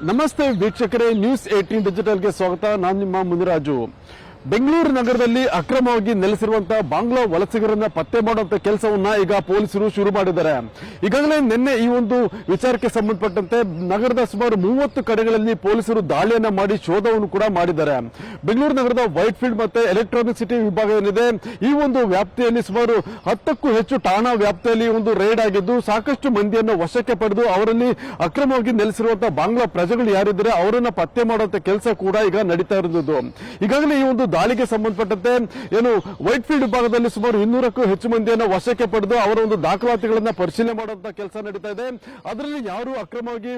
ನಮಸ್ತೆ ವೀಕ್ಷಕರೇ, ನ್ಯೂಸ್ 18 ಡಿಜಿಟಲ್ಗೆ ಸ್ವಾಗತ. ನಾನು ನಿಮ್ಮ ಮುನಿರಾಜು. ಬೆಂಗಳೂರು ನಗರದಲ್ಲಿ ಅಕ್ರಮವಾಗಿ ನೆಲೆಸಿರುವಂತಹ ಬಾಂಗ್ಲಾ ವಲಸಿಗರನ್ನ ಪತ್ತೆ ಮಾಡುವಂತ ಕೆಲಸವನ್ನ ಈಗ ಪೊಲೀಸರು ಶುರು ಮಾಡಿದ್ದಾರೆ. ಈಗಾಗಲೇ ನಿನ್ನೆ ಈ ಒಂದು ವಿಚಾರಕ್ಕೆ ಸಂಬಂಧಪಟ್ಟಂತೆ ನಗರದ ಸುಮಾರು 30 ಕಡೆಗಳಲ್ಲಿ ಪೊಲೀಸರು ದಾಳಿಯನ್ನ ಮಾಡಿ ಶೋಧವನ್ನು ಕೂಡ ಮಾಡಿದ್ದಾರೆ. ಬೆಂಗಳೂರು ನಗರದ ವೈಟ್ ಫೀಲ್ಡ್ ಮತ್ತೆ ಎಲೆಕ್ಟ್ರಾನಿಕ್ ಸಿಟಿ ವಿಭಾಗ ಏನಿದೆ, ಈ ಒಂದು ವ್ಯಾಪ್ತಿಯಲ್ಲಿ ಸುಮಾರು 10ಕ್ಕೂ ಹೆಚ್ಚು ಠಾಣಾ ವ್ಯಾಪ್ತಿಯಲ್ಲಿ ಒಂದು ರೇಡ್ ಆಗಿದ್ದು ಸಾಕಷ್ಟು ಮಂದಿಯನ್ನು ವಶಕ್ಕೆ ಪಡೆದು ಅವರಲ್ಲಿ ಅಕ್ರಮವಾಗಿ ನೆಲೆಸಿರುವಂತಹ ಬಾಂಗ್ಲಾ ಪ್ರಜೆಗಳು ಯಾರಿದ್ದಾರೆ ಅವರನ್ನ ಪತ್ತೆ ಮಾಡುವಂತ ಕೆಲಸ ಕೂಡ ಈಗ ನಡೀತಾ ಇರುವುದು. ಈಗಾಗಲೇ ಈ ಒಂದು ದಾಳಿಗೆ ಸಂಬಂಧಪಟ್ಟಂತೆ ವೈಟ್ ಫೀಲ್ಡ್ ವಿಭಾಗದಲ್ಲಿ ಸುಮಾರು 200ಕ್ಕೂ ಹೆಚ್ಚು ಮಂದಿಯನ್ನು ವಶಕ್ಕೆ ಪಡೆದು ಅವರ ಒಂದು ದಾಖಲಾತಿಗಳನ್ನ ಪರಿಶೀಲನೆ ಮಾಡುವಂತಹ ಕೆಲಸ ನಡೀತಾ ಇದೆ. ಅದರಲ್ಲಿ ಯಾರು ಅಕ್ರಮವಾಗಿ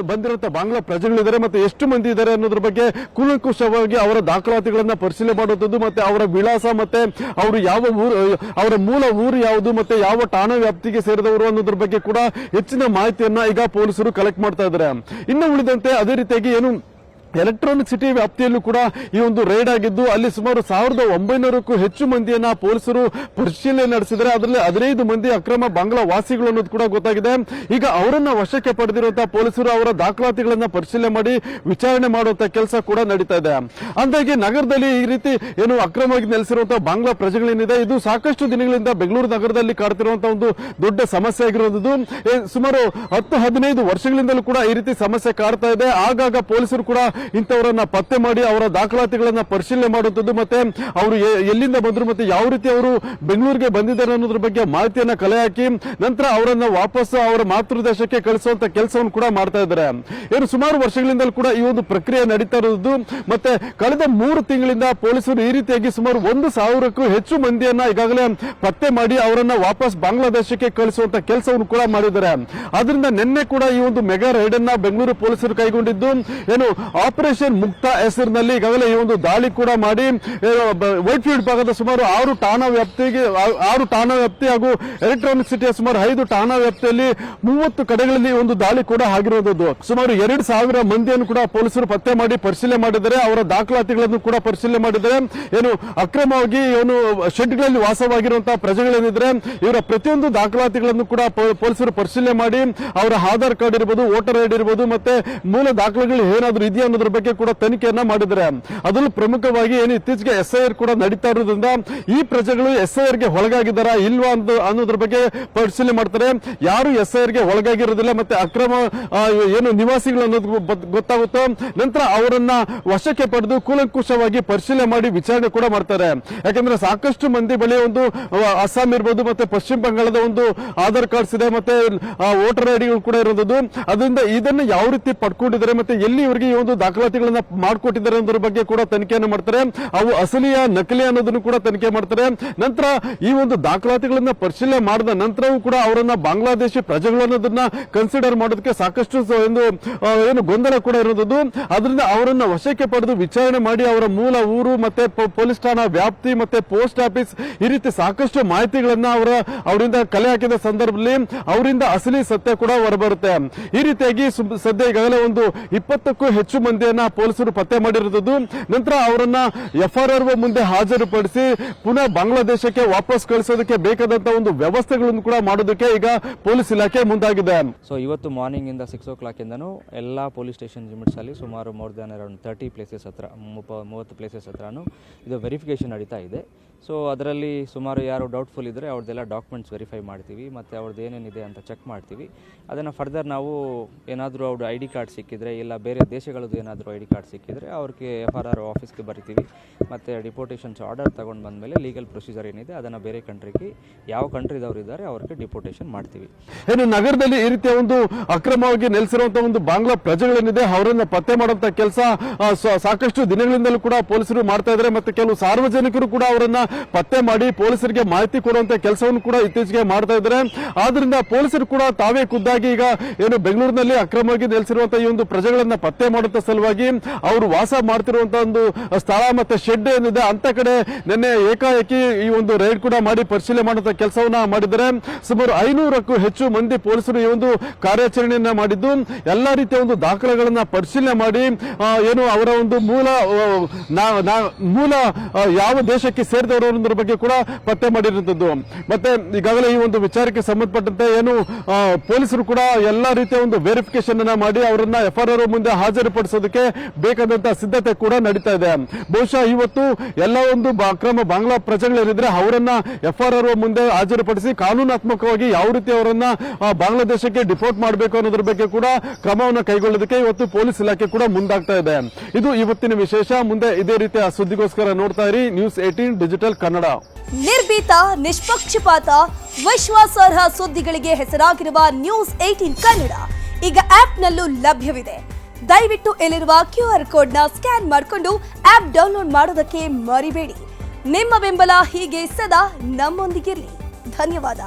ಬಂದಿರುವಂತಹ ಬಾಂಗ್ಲಾ ಪ್ರಜೆಗಳಿದ್ದಾರೆ ಮತ್ತೆ ಎಷ್ಟು ಮಂದಿ ಇದ್ದಾರೆ ಅನ್ನೋದ್ರ ಬಗ್ಗೆ ಕೂಲಂಕುಷವಾಗಿ ಅವರ ದಾಖಲಾತಿಗಳನ್ನ ಪರಿಶೀಲನೆ ಮಾಡುವಂಥದ್ದು, ಮತ್ತೆ ಅವರ ವಿಳಾಸ ಮತ್ತೆ ಅವರು ಯಾವ ಊರು, ಅವರ ಮೂಲ ಊರು ಯಾವುದು ಮತ್ತೆ ಯಾವ ಠಾಣಾ ವ್ಯಾಪ್ತಿಗೆ ಸೇರಿದವರು ಅನ್ನೋದ್ರ ಬಗ್ಗೆ ಕೂಡ ಹೆಚ್ಚಿನ ಮಾಹಿತಿಯನ್ನ ಈಗ ಪೊಲೀಸರು ಕಲೆಕ್ಟ್ ಮಾಡ್ತಾ ಇದ್ದಾರೆ. ಇನ್ನು ಉಳಿದಂತೆ ಅದೇ ರೀತಿಯಾಗಿ ಎಲೆಕ್ಟ್ರಾನಿಕ್ ಸಿಟಿ ವ್ಯಾಪ್ತಿಯಲ್ಲೂ ಕೂಡ ಈ ಒಂದು ರೇಡ್ ಆಗಿದ್ದು ಅಲ್ಲಿ ಸುಮಾರು 1900ಕ್ಕೂ ಹೆಚ್ಚು ಮಂದಿಯನ್ನ ಪೊಲೀಸರು ಪರಿಶೀಲನೆ ನಡೆಸಿದರೆ ಅದರಲ್ಲಿ 15 ಮಂದಿ ಅಕ್ರಮ ಬಾಂಗ್ಲಾ ವಾಸಿಗಳು ಅನ್ನೋದು ಕೂಡ ಗೊತ್ತಾಗಿದೆ. ಈಗ ಅವರನ್ನ ವಶಕ್ಕೆ ಪಡೆದಿರುವಂತಹ ಪೊಲೀಸರು ಅವರ ದಾಖಲಾತಿಗಳನ್ನ ಪರಿಶೀಲನೆ ಮಾಡಿ ವಿಚಾರಣೆ ಮಾಡುವಂತಹ ಕೆಲಸ ಕೂಡ ನಡೀತಾ ಇದೆ. ಅಂದಾಗಿ ನಗರದಲ್ಲಿ ಈ ರೀತಿ ಅಕ್ರಮವಾಗಿ ನೆಲೆಸಿರುವಂತಹ ಬಾಂಗ್ಲಾ ಪ್ರಜೆಗಳೇನಿದೆ, ಇದು ಸಾಕಷ್ಟು ದಿನಗಳಿಂದ ಬೆಂಗಳೂರು ನಗರದಲ್ಲಿ ಕಾಡ್ತಿರುವಂತಹ ಒಂದು ದೊಡ್ಡ ಸಮಸ್ಯೆ ಆಗಿರುವುದು. ಸುಮಾರು 10-15 ವರ್ಷಗಳಿಂದಲೂ ಕೂಡ ಈ ರೀತಿ ಸಮಸ್ಯೆ ಕಾಡ್ತಾ ಇದೆ. ಆಗಾಗ ಪೊಲೀಸರು ಕೂಡ ಇಂಥವರನ್ನ ಪತ್ತೆ ಮಾಡಿ ಅವರ ದಾಖಲಾತಿಗಳನ್ನ ಪರಿಶೀಲನೆ ಮಾಡುವಂಥದ್ದು, ಮತ್ತೆ ಅವರು ಎಲ್ಲಿಂದ ಬಂದ್ರು ಮತ್ತೆ ಯಾವ ರೀತಿ ಅವರು ಬೆಂಗಳೂರಿಗೆ ಬಂದಿದ್ದಾರೆ ಅನ್ನೋದ್ರ ಬಗ್ಗೆ ಮಾಹಿತಿಯನ್ನ ಕಲೆ ಹಾಕಿ ನಂತರ ಅವರನ್ನ ವಾಪಸ್ ಅವರ ಮಾತೃದೇಶಕ್ಕೆ ಕಳಿಸುವಂತ ಕೆಲಸವನ್ನು ಕೂಡ ಮಾಡ್ತಾ ಇದ್ದಾರೆ. ಸುಮಾರು ವರ್ಷಗಳಿಂದ ಕೂಡ ಈ ಒಂದು ಪ್ರಕ್ರಿಯೆ ನಡೀತಾ ಇರುವುದು. ಮತ್ತೆ ಕಳೆದ 3 ತಿಂಗಳಿಂದ ಪೊಲೀಸರು ಈ ರೀತಿಯಾಗಿ ಸುಮಾರು 1000ಕ್ಕೂ ಹೆಚ್ಚು ಮಂದಿಯನ್ನ ಈಗಾಗಲೇ ಪತ್ತೆ ಮಾಡಿ ಅವರನ್ನ ವಾಪಸ್ ಬಾಂಗ್ಲಾದೇಶಕ್ಕೆ ಕಳಿಸುವಂತ ಕೆಲಸವನ್ನು ಕೂಡ ಮಾಡಿದ್ದಾರೆ. ಆದ್ರಿಂದ ನಿನ್ನೆ ಕೂಡ ಈ ಒಂದು ಮೆಗಾ ರೈಡ್ ಅನ್ನ ಬೆಂಗಳೂರು ಪೊಲೀಸರು ಕೈಗೊಂಡಿದ್ದು ಆಪರೇಷನ್ ಮುಕ್ತ ಹೆಸರಿನಲ್ಲಿ ಈಗಾಗಲೇ ಈ ಒಂದು ದಾಳಿ ಕೂಡ ಮಾಡಿ ವೈಟ್ ಫೀಲ್ಡ್ ಭಾಗದ ಸುಮಾರು 6 ಠಾಣಾ ವ್ಯಾಪ್ತಿ ಹಾಗೂ ಎಲೆಕ್ಟ್ರಾನಿಕ್ ಸಿಟಿಯ ಸುಮಾರು 5 ಠಾಣಾ ವ್ಯಾಪ್ತಿಯಲ್ಲಿ 30 ಕಡೆಗಳಲ್ಲಿ ಒಂದು ದಾಳಿ ಕೂಡ ಆಗಿರುವುದು. ಸುಮಾರು 2000 ಮಂದಿಯನ್ನು ಕೂಡ ಪೊಲೀಸರು ಪತ್ತೆ ಮಾಡಿ ಪರಿಶೀಲನೆ ಮಾಡಿದ್ದಾರೆ. ಅವರ ದಾಖಲಾತಿಗಳನ್ನು ಕೂಡ ಪರಿಶೀಲನೆ ಮಾಡಿದ್ದಾರೆ. ಅಕ್ರಮವಾಗಿ ಶೆಡ್ಗಳಲ್ಲಿ ವಾಸವಾಗಿರುವಂತಹ ಪ್ರಜೆಗಳೇನಿದ್ರೆ ಇವರ ಪ್ರತಿಯೊಂದು ದಾಖಲಾತಿಗಳನ್ನು ಕೂಡ ಪೊಲೀಸರು ಪರಿಶೀಲನೆ ಮಾಡಿ ಅವರ ಆಧಾರ್ ಕಾರ್ಡ್ ಇರಬಹುದು, ವೋಟರ್ ಐಡಿ ಇರಬಹುದು, ಮತ್ತೆ ಮೂಲ ದಾಖಲೆಗಳು ಏನಾದರೂ ಇದೆಯಾ ಅನ್ನೋದ್ರ ಬಗ್ಗೆ ಕೂಡ ತನಿಖೆಯನ್ನ ಮಾಡಿದ್ದಾರೆ. ಅದರಲ್ಲೂ ಪ್ರಮುಖವಾಗಿ ಇತ್ತೀಚೆಗೆ SIR ಕೂಡ ನಡೀತಾ ಇರೋದ್ರಿಂದ ಈ ಪ್ರಜೆಗಳು SIR ಗೆ ಒಳಗಾಗಿದ್ದಾರಾ ಇಲ್ವಾ ಅನ್ನೋದ್ರ ಬಗ್ಗೆ ಪರಿಶೀಲನೆ ಮಾಡ್ತಾರೆ. ಯಾರು SIR ಗೆ ಒಳಗಾಗಿರೋದಿಲ್ಲ ಮತ್ತೆ ಅಕ್ರಮ ನಿವಾಸಿಗಳು ಅನ್ನೋದು ಗೊತ್ತಾಗುತ್ತೋ ನಂತರ ಅವರನ್ನ ವಶಕ್ಕೆ ಪಡೆದು ಕೂಲಂಕುಷವಾಗಿ ಪರಿಶೀಲನೆ ಮಾಡಿ ವಿಚಾರಣೆ ಕೂಡ ಮಾಡ್ತಾರೆ. ಯಾಕಂದ್ರೆ ಸಾಕಷ್ಟು ಮಂದಿ ಬಳಿ ಒಂದು ಅಸ್ಸಾಂ ಇರಬಹುದು ಮತ್ತೆ ಪಶ್ಚಿಮ ಬಂಗಾಳದ ಒಂದು ಆಧಾರ್ ಕಾರ್ಡ್ಸ್ ಇದೆ, ಮತ್ತೆ ವೋಟರ್ ಐಡಿಗಳು ಕೂಡ ಇರೋದು. ಅದರಿಂದ ಇದನ್ನು ಯಾವ ರೀತಿ ಪಡ್ಕೊಂಡಿದ್ದಾರೆ ಮತ್ತೆ ಎಲ್ಲಿ ಇವರಿಗೆ ಈ ಒಂದು ದಾಖಲಾತಿಗಳನ್ನ ಮಾಡಿಕೊಟ್ಟಿದ್ದಾರೆ ಅನ್ನೋದ್ರ ಬಗ್ಗೆ ಕೂಡ ತನಿಖೆಯನ್ನು ಮಾಡ್ತಾರೆ. ಅವು ಅಸಲಿಯ ನಕಲಿ ಅನ್ನೋದನ್ನು ಕೂಡ ತನಿಖೆ ಮಾಡ್ತಾರೆ. ನಂತರ ಈ ಒಂದು ದಾಖಲಾತಿಗಳನ್ನ ಪರಿಶೀಲನೆ ಮಾಡಿದ ನಂತರವೂ ಕೂಡ ಅವರನ್ನ ಬಾಂಗ್ಲಾದೇಶಿ ಪ್ರಜೆಗಳು ಅನ್ನೋದನ್ನ ಕನ್ಸಿಡರ್ ಮಾಡೋದಕ್ಕೆ ಸಾಕಷ್ಟು ಗೊಂದಲ ಕೂಡ ಇರೋದು. ಅದರಿಂದ ಅವರನ್ನ ವಶಕ್ಕೆ ಪಡೆದು ವಿಚಾರಣೆ ಮಾಡಿ ಅವರ ಮೂಲ ಊರು ಮತ್ತೆ ಪೊಲೀಸ್ ಠಾಣಾ ವ್ಯಾಪ್ತಿ ಮತ್ತೆ ಪೋಸ್ಟ್ ಆಫೀಸ್ ಈ ರೀತಿ ಸಾಕಷ್ಟು ಮಾಹಿತಿಗಳನ್ನ ಅವರಿಂದ ಕಲೆ ಹಾಕಿದ ಸಂದರ್ಭದಲ್ಲಿ ಅವರಿಂದ ಅಸಲಿ ಸತ್ಯ ಕೂಡ ಹೊರಬರುತ್ತೆ. ಈ ರೀತಿಯಾಗಿ ಸದ್ಯ ಈಗಾಗಲೇ ಒಂದು 20ಕ್ಕೂ ಹೆಚ್ಚು ಮಂದಿಯನ್ನ ಪೊಲೀಸರು ಪತ್ತೆ ಮಾಡಿರುವುದು. ನಂತರ ಅವರನ್ನ FRR ಮುಂದೆ ಹಾಜರುಪಡಿಸಿ ಪುನಃ ಬಾಂಗ್ಲಾದೇಶಕ್ಕೆ ವಾಪಸ್ ಕಳಿಸೋದಕ್ಕೆ ಬೇಕಾದಂತಹ ಒಂದು ವ್ಯವಸ್ಥೆಗಳನ್ನು ಕೂಡ ಮಾಡೋದಕ್ಕೆ ಈಗ ಪೊಲೀಸ್ ಇಲಾಖೆ ಮುಂದಾಗಿದೆ. ಸೊ ಇವತ್ತು ಮಾರ್ನಿಂಗ್ ಇಂದ 6 o'clock ಇಂದನೂ ಎಲ್ಲಾ ಪೊಲೀಸ್ ಸ್ಟೇಷನ್ ಲಿಮಿಟ್ಸ್ ಅಲ್ಲಿ ಸುಮಾರು ಮೋರ್ ದನ್ ಅರೌಂಡ್ 30 ಪ್ಲೇಸಸ್ ಹತ್ರ 30 ಪ್ಲೇಸಸ್ ಹತ್ರನೂ ಇದು ವೆರಿಫಿಕೇಶನ್ ನಡೀತಾ ಇದೆ. ಸೊ ಅದರಲ್ಲಿ ಸುಮಾರು ಯಾರು ಡೌಟ್ಫುಲ್ ಇದ್ದರೆ ಅವ್ರದ್ದೆಲ್ಲ ಡಾಕ್ಯುಮೆಂಟ್ಸ್ ವೆರಿಫೈ ಮಾಡ್ತೀವಿ ಮತ್ತು ಅವ್ರದ್ದು ಏನೇನಿದೆ ಅಂತ ಚೆಕ್ ಮಾಡ್ತೀವಿ. ಅದನ್ನು ಫರ್ದರ್ ನಾವು ಏನಾದರೂ ಅವ್ರ ID ಕಾರ್ಡ್ ಸಿಕ್ಕಿದ್ರೆ ಇಲ್ಲ ಬೇರೆ ದೇಶಗಳದ್ದು ಏನಾದರೂ ID ಕಾರ್ಡ್ ಸಿಕ್ಕಿದ್ರೆ ಅವ್ರಿಗೆ FRR ಆಫೀಸ್ಗೆ ಬರಿತೀವಿ ಮತ್ತು ಡಿಪೋಟೇಷನ್ಸ್ ಆರ್ಡರ್ ತೊಗೊಂಡು ಬಂದಮೇಲೆ ಲೀಗಲ್ ಪ್ರೊಸೀಜರ್ ಏನಿದೆ ಅದನ್ನು ಬೇರೆ ಕಂಟ್ರಿಗೆ ಯಾವ ಕಂಟ್ರಿದವ್ರು ಇದ್ದಾರೆ ಅವ್ರಿಗೆ ಡಿಪೋಟೇಷನ್ ಮಾಡ್ತೀವಿ. ನಗರದಲ್ಲಿ ಈ ರೀತಿಯ ಒಂದು ಅಕ್ರಮವಾಗಿ ನೆಲೆಸಿರುವಂತಹ ಒಂದು ಬಾಂಗ್ಲಾ ಪ್ರಜೆಗಳೇನಿದೆ ಅವರನ್ನ ಪತ್ತೆ ಮಾಡುವಂತಹ ಕೆಲಸ ಸಾಕಷ್ಟು ದಿನಗಳಿಂದಲೂ ಕೂಡ ಪೊಲೀಸರು ಮಾಡ್ತಾ ಇದ್ದಾರೆ. ಮತ್ತೆ ಕೆಲವು ಸಾರ್ವಜನಿಕರು ಕೂಡ ಅವರನ್ನ ಪತ್ತೆ ಮಾಡಿ ಪೊಲೀಸರಿಗೆ ಮಾಹಿತಿ ಕೊಡುವಂತ ಕೆಲಸವನ್ನು ಕೂಡ ಇತ್ತೀಚೆಗೆ ಮಾಡ್ತಾ ಇದ್ದಾರೆ. ಆದ್ರಿಂದ ಪೊಲೀಸರು ಕೂಡ ತಾವೇ ಖುದ್ದಾಗಿ ಈಗ ಬೆಂಗಳೂರಿನಲ್ಲಿ ಅಕ್ರಮವಾಗಿ ನೆಲೆಸಿರುವಂತಹ ಈ ಒಂದು ಪ್ರಜೆಗಳನ್ನ ಪತ್ತೆ ಮಾಡುವಂತ ಸಲುವಾಗಿ ಅವರು ವಾಸ ಮಾಡ್ತಿರುವಂತಹ ಒಂದು ಸ್ಥಳ ಮತ್ತೆ ಶೆಡ್ ಏನಿದೆ ಅಂತ ಕಡೆ ನಿನ್ನೆ ಏಕಾಏಕಿ ಈ ಒಂದು ರೈಡ್ ಕೂಡ ಮಾಡಿ ಪರಿಶೀಲನೆ ಮಾಡುವಂತ ಕೆಲಸವನ್ನ ಮಾಡಿದ್ದಾರೆ. ಸುಮಾರು 500ಕ್ಕೂ ಹೆಚ್ಚು ಮಂದಿ ಪೊಲೀಸರು ಈ ಒಂದು ಕಾರ್ಯಾಚರಣೆಯನ್ನ ಮಾಡಿದ್ದು ಎಲ್ಲಾ ರೀತಿಯ ಒಂದು ದಾಖಲೆಗಳನ್ನ ಪರಿಶೀಲನೆ ಮಾಡಿ ಅವರ ಒಂದು ಮೂಲ ಯಾವ ದೇಶಕ್ಕೆ ಸೇರಿದ ಎಂತವರ ಬಗ್ಗೆ ಕೂಡ ಪತ್ತೆ ಮಾಡಿರುವಂತದ್ದು. ಮತ್ತೆ ಈಗಾಗಲೇ ಈ ಒಂದು ವಿಚಾರಕ್ಕೆ ಸಂಬಂಧಪಟ್ಟಂತೆ ಏನು ಪೊಲೀಸರು ಕೂಡ ಎಲ್ಲಾ ರೀತಿಯ ಒಂದು ವೆರಿಫಿಕೇಶನ್ ಅನ್ನ ಮಾಡಿ ಅವರನ್ನ FRR ಮುಂದೆ ಹಾಜರುಪಡಿಸೋದಕ್ಕೆ ಬೇಕಾದಂತಹ ಸಿದ್ಧತೆ ಕೂಡ ನಡೀತಾ ಇದೆ. ಬಹುಶಃ ಇವತ್ತು ಎಲ್ಲ ಒಂದು ಅಕ್ರಮ ಬಾಂಗ್ಲಾ ಪ್ರಜೆಗಳಿದ್ರೆ ಅವರನ್ನ FRR ಮುಂದೆ ಹಾಜರುಪಡಿಸಿ ಕಾನೂನಾತ್ಮಕವಾಗಿ ಯಾವ ರೀತಿ ಅವರನ್ನ ಬಾಂಗ್ಲಾದೇಶಕ್ಕೆ ಡಿಪೋರ್ಟ್ ಮಾಡಬೇಕು ಅನ್ನೋದ್ರ ಬಗ್ಗೆ ಕೂಡ ಕ್ರಮವನ್ನು ಕೈಗೊಳ್ಳೋದಕ್ಕೆ ಇವತ್ತು ಪೊಲೀಸ್ ಇಲಾಖೆ ಕೂಡ ಮುಂದಾಗ್ತಾ ಇದೆ. ಇದು ಇವತ್ತಿನ ವಿಶೇಷ. ಮುಂದೆ ಇದೇ ರೀತಿಯ ಸುದ್ದಿಗೋಸ್ಕರ ನೋಡ್ತಾ ಇರಿ ನ್ಯೂಸ್ 18 ಡಿಜಿಟಲ್ ಕನ್ನಡ. ನಿರ್ಭೀತ, ನಿಷ್ಪಕ್ಷಪಾತ, ವಿಶ್ವಾಸಾರ್ಹ ಸುದ್ದಿಗಳಿಗೆ ಹೆಸರಾಗಿರುವ ನ್ಯೂಸ್ 18 ಕನ್ನಡ ಈಗ ಆಪ್ನಲ್ಲೂ ಲಭ್ಯವಿದೆ. ದಯವಿಟ್ಟು ಇಲ್ಲಿರುವ QR ಕೋಡ್ನ ಸ್ಕ್ಯಾನ್ ಮಾಡಿಕೊಂಡು ಆಪ್ ಡೌನ್ಲೋಡ್ ಮಾಡೋದಕ್ಕೆ ಮರಿಬೇಡಿ. ನಿಮ್ಮ ಬೆಂಬಲ ಹೀಗೆ ಸದಾ ನಮ್ಮೊಂದಿಗಿರಲಿ. ಧನ್ಯವಾದ.